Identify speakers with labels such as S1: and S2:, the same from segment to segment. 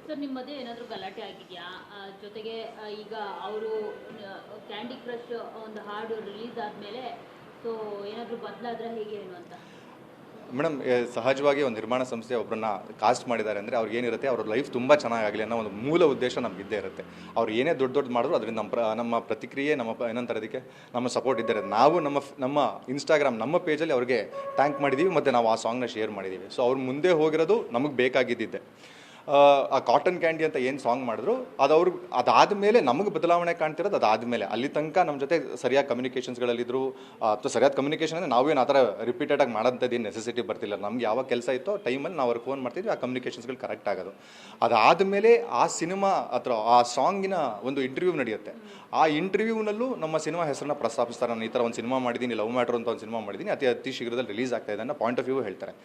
S1: Sir ನಿಮ್ಮ ಮಧ್ಯೆ ಏನಾದರೂ ಗಲಾಟೆ ಆಗಿದೆಯಾ? ಜೊತೆಗೆ ಈಗ ಅವರು ಕ್ಯಾಂಡಿ ಕ್ರಶ್ ಒಂದು ಹಾಡು ರಿಲೀಸ್ ಆದಮೇಲೆ ಸೊ ಏನಾದರೂ ಬದಲಾದ್ರೆ ಹೇಗೆ ಏನು ಅಂತ?
S2: ಮೇಡಮ್, ಸಹಜವಾಗಿ ಒಂದು ನಿರ್ಮಾಣ ಸಂಸ್ಥೆ ಒಬ್ಬರನ್ನ ಕಾಸ್ಟ್ ಮಾಡಿದ್ದಾರೆ ಅಂದರೆ ಅವ್ರಿಗೆ ಏನಿರುತ್ತೆ, ಅವ್ರ ಲೈಫ್ ತುಂಬ ಚೆನ್ನಾಗಾಗಲಿ ಅನ್ನೋ ಒಂದು ಮೂಲ ಉದ್ದೇಶ ನಮ್ಗೆ ಇದ್ದೇ ಇರುತ್ತೆ. ಅವ್ರು ಏನೇ ದೊಡ್ಡ ಮಾಡಿದ್ರು ಅದರಿಂದ ನಮ್ಮ ಪ್ರತಿಕ್ರಿಯೆ, ಏನಂತಾರೆ ಅದಕ್ಕೆ, ನಮ್ಮ ಸಪೋರ್ಟ್ ಇದ್ದೇ ಇರುತ್ತೆ. ನಾವು ನಮ್ಮ ಇನ್ಸ್ಟಾಗ್ರಾಮ್ ನಮ್ಮ ಪೇಜಲ್ಲಿ ಅವ್ರಿಗೆ ಥ್ಯಾಂಕ್ ಮಾಡಿದ್ದೀವಿ ಮತ್ತು ನಾವು ಆ ಸಾಂಗ್ನ ಶೇರ್ ಮಾಡಿದ್ದೀವಿ. ಸೊ ಅವ್ರು ಮುಂದೆ ಹೋಗಿರೋದು ನಮಗೆ ಬೇಕಾಗಿದ್ದಿದ್ದೆ. ಆ ಕಾಟನ್ ಕ್ಯಾಂಡಿ ಅಂತ ಏನು ಸಾಂಗ್ ಮಾಡಿದ್ರು ಅದಾದಮೇಲೆ ನಮಗೆ ಬದಲಾವಣೆ ಕಾಣ್ತಿರೋದು ಅದಾದಮೇಲೆ. ಅಲ್ಲಿ ತನಕ ನಮ್ಮ ಜೊತೆ ಸರಿಯಾಗಿ ಕಮ್ಯುನಿಕೇಷನ್ಸ್ಗಳಲ್ಲಿದ್ದರು. ಅಥವಾ ಸರಿಯಾದ ಕಮ್ಯುನಿಕೇಷನ್ ಅಂದರೆ ನಾವೇನು ಆ ಥರ ರಿಪೀಟೆಡಾಗಿ ಮಾಡೋಂಥದ್ದೇನು ನೆಸೆಸಿಟಿ ಬರ್ತಿಲ್ಲ. ನಮ್ಗೆ ಯಾವ ಕೆಲಸ ಇತ್ತೋ ಟೈಮಲ್ಲಿ ನಾವು ಅವ್ರಿಗೆ ಫೋನ್ ಮಾಡ್ತಿದ್ವಿ, ಆ ಕಮ್ಯುನಿಕೇಷನ್ಸ್ಗಳು ಕರೆಕ್ಟ್ ಆಗೋದು. ಅದಾದಮೇಲೆ ಆ ಸಿನಿಮಾ ಅಥವಾ ಆ ಸಾಂಗಿನ ಒಂದು ಇಂಟರ್ವ್ಯೂ ನಡೆಯುತ್ತೆ. ಆ ಇಂಟರ್ವ್ಯೂನಲ್ಲೂ ನಮ್ಮ ಸಿನಿಮಾ ಹೆಸರನ್ನ ಪ್ರಸ್ತಾಪಿಸ್ತಾರೆ. ನಾನು ಈ ಥರ ಒಂದು ಸಿನಿಮಾ ಮಾಡಿದ್ದೀನಿ, ಲವ್ ಮ್ಯಾಟ್ರ್ ಅಂತ ಒಂದು ಸಿನಿಮಾ ಮಾಡಿದ್ದೀನಿ, ಅತಿ ಶೀಘ್ರದಲ್ಲಿ ರಿಲೀಸ್ ಆಗ್ತಾ ಇದೆ ಅನ್ನೋ ಪಾಯಿಂಟ್ ಆಫ್ ವ್ಯೂ ಹೇಳ್ತಾರೆ.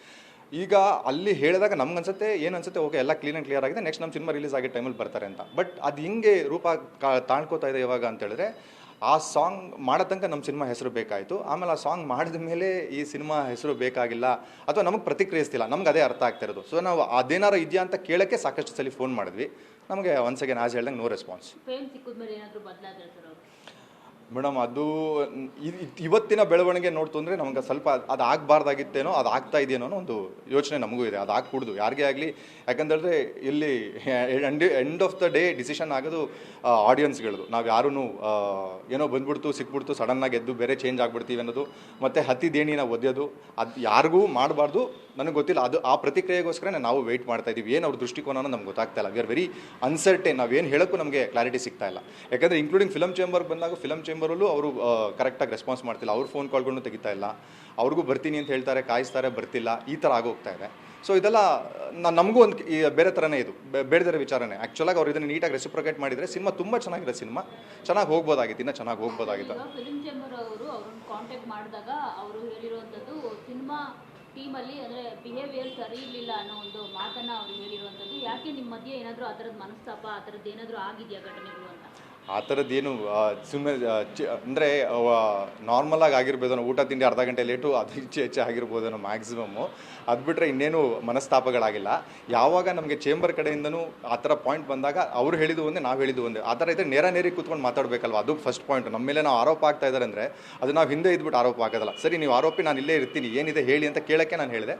S2: ಈಗ ಅಲ್ಲಿ ಹೇಳಿದಾಗ ನಮ್ಗೆ ಅನ್ಸುತ್ತೆ, ಓಕೆ ಎಲ್ಲ ಕ್ಲೀನ್ ಆ್ಯಂಡ್ ಕ್ಲಿಯರ್ ಆಗಿದೆ, ನೆಕ್ಸ್ಟ್ ನಮ್ಮ ಸಿನಿಮಾ ರಿಲೀಸ್ ಆಗಿದ್ದ ಟೈಮಲ್ಲಿ ಬರ್ತಾರೆ ಅಂತ. ಬಟ್ ಅದು ಹಿಂಗೆ ರೂಪ ತಾಣ್ಕೋತಾ ಇದೆ ಇವಾಗ ಅಂತ ಹೇಳಿದ್ರೆ, ಆ ಸಾಂಗ್ ಮಾಡೋ ತನಕ ನಮ್ಮ ಸಿನಿಮಾ ಹೆಸರು ಬೇಕಾಯಿತು. ಆಮೇಲೆ ಆ ಸಾಂಗ್ ಮಾಡಿದ ಮೇಲೆ ಈ ಸಿನಿಮಾ ಹೆಸರು ಬೇಕಾಗಿಲ್ಲ ಅಥವಾ ನಮಗೆ ಪ್ರತಿಕ್ರಿಯಿಸ್ತಿಲ್ಲ, ನಮ್ಗೆ ಅದೇ ಅರ್ಥ ಆಗ್ತಿರೋದು. ಸೊ ನಾವು ಅದೇನಾರು ಇದೆಯಾ ಅಂತ ಕೇಳೋಕ್ಕೆ ಸಾಕಷ್ಟು ಸಲ ಫೋನ್ ಮಾಡಿದ್ವಿ. ನಮಗೆ ಒನ್ಸ್ ಅಗೇನ್ ಆಸ್ ಹೇಳ್ದಂಗೆ ನೋ ರೆಸ್ಪಾನ್ಸ್. ಮೇಡಮ್, ಅದು ಇವತ್ತಿನ ಬೆಳವಣಿಗೆ ನೋಡ್ತು ಅಂದರೆ ನಮಗೆ ಸ್ವಲ್ಪ ಅದು ಆಗಬಾರ್ದಾಗಿತ್ತೇನೋ, ಅದು ಆಗ್ತಾ ಇದೆಯೇನೋ ಅನ್ನೋ ಒಂದು ಯೋಚನೆ ನಮಗೂ ಇದೆ. ಅದು ಆಗ್ಕೂಡ್ದು ಯಾರಿಗೇ ಆಗಲಿ. ಯಾಕಂತೇಳಿದ್ರೆ ಇಲ್ಲಿ end of the day decision ಆಗೋದು ಆಡಿಯನ್ಸ್ಗಳದು. ನಾವು ಯಾರೂ ಏನೋ ಬಂದ್ಬಿಡ್ತು ಸಿಕ್ಬಿಡ್ತು ಸಡನ್ನಾಗಿ ಎದ್ದು ಬೇರೆ ಚೇಂಜ್ ಆಗಿಬಿಡ್ತೀವಿ ಅನ್ನೋದು, ಮತ್ತು ಹತ್ತಿದೇಣಿನ ಒದ್ದೋದು, ಅದು ಯಾರಿಗೂ ಮಾಡಬಾರ್ದು. ನನಗೆ ಗೊತ್ತಿಲ್ಲ, ಅದು ಆ ಪ್ರತಿಕ್ರಿಯೆಗೋಸ್ಕರ ನಾವು ವೆಯ್ಟ್ ಮಾಡ್ತಾ ಇದ್ದೀವಿ. ಏನು ಅವ್ರ ದೃಷ್ಟಿಕೋನ ನಮ್ಗೆ ಗೊತ್ತಾಗ್ತಾ ಇಲ್ಲ. We are very uncertain. ನಾವೇನು ಹೇಳೋಕ್ಕೂ ನಮಗೆ ಕ್ಲಾರಿಟಿ ಸಿಗ್ತಾ ಇಲ್ಲ. ಯಾಕಂದರೆ ಇನ್ಕ್ಲೂಡಿಂಗ್ ಫಿಲಮ್ ಚೇಂಬರ್ಗೆ ಬಂದಾಗ ಫಿಲಮ್ ಚೇಂಬರಲ್ಲೂ ಅವರು ಕರೆಕ್ಟಾಗಿ ರೆಸ್ಪಾನ್ಸ್ ಮಾಡ್ತಿಲ್ಲ. ಅವ್ರ ಫೋನ್ ಕಾಲ್ಗಳನ್ನು ತೆಗಿತಾ ಇಲ್ಲ. ಅವ್ರಿಗೂ ಬರ್ತೀನಿ ಅಂತ ಹೇಳ್ತಾರೆ, ಕಾಯಿಸ್ತಾರೆ, ಬರ್ತಿಲ್ಲ, ಈ ಥರ ಆಗೋಗ್ತಾ ಇದೆ. ಸೊ ಇದೆಲ್ಲ ನಮಗೂ ಒಂದು ಬೇರೆ ಥರನೇ ಇದು ಬೇಡದಿರೋ ವಿಚಾರನೇ. ಆ್ಯಕ್ಚುಲಾಗಿ ಅವ್ರು ಇದನ್ನು ನೀಟಾಗಿ ರೆಸಿಪ್ರೊಕೇಟ್ ಮಾಡಿದರೆ ಸಿನಿಮಾ ತುಂಬ ಚೆನ್ನಾಗಿದೆ. ಸಿನಿಮಾ ಚೆನ್ನಾಗಿ ಹೋಗ್ಬೋದಾಗಿತ್ತು, ಇನ್ನೂ ಚೆನ್ನಾಗಿ ಹೋಗ್ಬೋದಾಗಿತ್ತು.
S1: ಫಿಲ್ಮ್ ಚೇಂಬರ್ ಅವರು ಅವ್ರನ್ನ ಕಾಂಟ್ಯಾಕ್ಟ್ ಮಾಡಿದಾಗ ಅವರು ಹೇಳಿರುವಂಥದ್ದು ಸಿನಿಮಾ ಟೀಮಲ್ಲಿ ಅಂದರೆ ಬಿಹೇವಿಯರ್ ಸರಿ ಇರಲಿಲ್ಲ ಅನ್ನೋ ಒಂದು ಮಾತನ್ನು ಅವರು ಹೇಳಿರುವಂಥದ್ದು. ಯಾಕೆ ನಿಮ್ಮ ಮಧ್ಯೆ ಏನಾದರೂ ಆ ಥರದ ಮನಸ್ತಾಪ, ಆ ಥರದ್ದು ಏನಾದರೂ ಆಗಿದೆಯಾ ಘಟನೆಗಳು ಅಂತ?
S2: ಆ ಥರದ್ದೇನು ಸುಮ್ಮನೆ ಅಂದರೆ ನಾರ್ಮಲಾಗಿ ಆಗಿರ್ಬೋದೇನೋ, ಊಟ ತಿಂಡಿ ಅರ್ಧ ಗಂಟೆ ಲೇಟು, ಅದು ಹೆಚ್ಚು ಆಗಿರ್ಬೋದೇನೋ ಮ್ಯಾಕ್ಸಿಮಮ್ಮು. ಅದು ಬಿಟ್ಟರೆ ಇನ್ನೇನು ಮನಸ್ತಾಪಗಳಾಗಿಲ್ಲ. ಯಾವಾಗ ನಮಗೆ ಚೇಂಬರ್ ಕಡೆಯಿಂದನೂ ಆ ಥರ ಪಾಯಿಂಟ್ ಬಂದಾಗ ಅವ್ರು ಹೇಳಿದ್ದು ಒಂದೇ, ನಾವು ಹೇಳಿದ್ದು ಒಂದೇ. ಆ ಥರ ಇದ್ದರೆ ನೇರ ಕೂತ್ಕೊಂಡು ಮಾತಾಡಬೇಕಲ್ವ, ಅದು ಫಸ್ಟ್ ಪಾಯಿಂಟ್. ನಮ್ಮ ಮೇಲೆ ನಾವು ಆರೋಪ ಆಗ್ತಾ ಇದ್ದಾರೆ ಅಂದರೆ ಅದು ನಾವು ಹಿಂದೆ ಇದ್ಬಿಟ್ಟು ಆರೋಪ ಆಗೋದಲ್ಲ. ಸರಿ, ನೀವು ಆರೋಪಿ, ನಾನು ಇಲ್ಲೇ ಇರ್ತೀನಿ, ಏನಿದೆ ಹೇಳಿ ಅಂತ ಕೇಳೋಕ್ಕೆ ನಾನು ಹೇಳಿದೆ.